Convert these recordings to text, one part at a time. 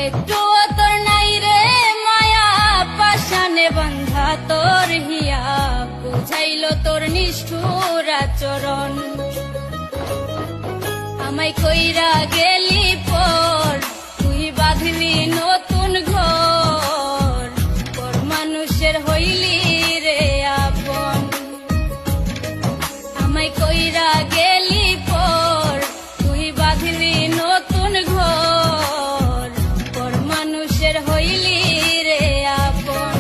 একটুও তোর নাই রে মায়া, পাশানে বান্ধা তোর হিয়া, বুঝাইলো তোর নিষ্ঠুর আচরণ। আমায় কইরা গেলি পর, তুই বাঁধলি নতুন ঘর, পর মানুষের হইলি রে আপন। আমায় কইরা গেলি পর, তুই বাঁধলি নতুন ঘর, পর মানুষের হইলি রে আপন।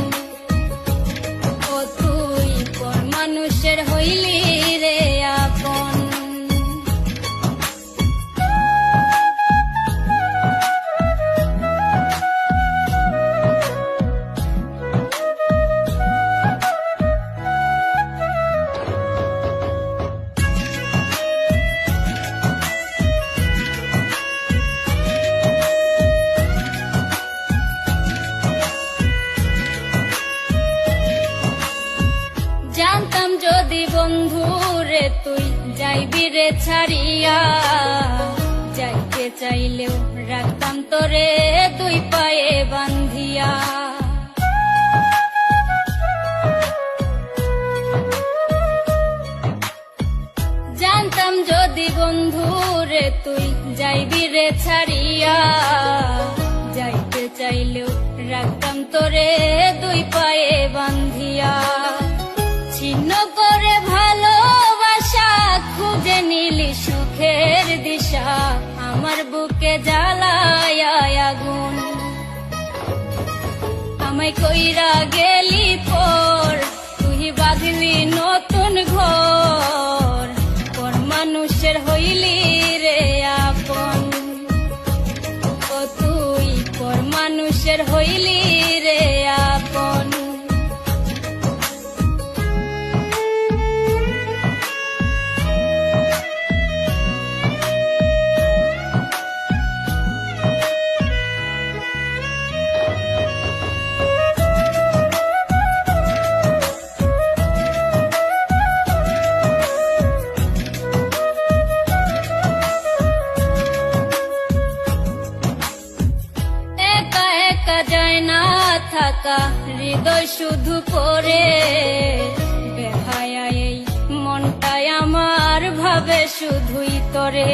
ও তুই পর মানুষের হইলি রে আপন। জানতাম যদি বন্ধু রে তুই যাইবি রে ছাড়িয়া, যাইতে চাইলেও রাখতাম তোরে দুই পায়ে বান্ধিয়া। জানতাম যদি বন্ধু রে তুই যাইবি রে ছাড়িয়া, যাইতে চাইলেও রাখতাম তোরে দুই পায়ে বান্ধিয়া। ছিন্ন করে ভালোবাসা, খুঁজে নিলি সুখের দিশা, আমার বুকে জ্বালায় আগুন। আমায় কইরা গেলি পর, তুই বাঁধলি নতুন ঘর, পর মানুষের হইলি রে আপন। ও তুই পর মানুষের হইলি রে আপন। যায় না থাকা হৃদয় শুধু পড়ে, বেহায়া এই মনটাই আমার ভাবে শুধুই তরে।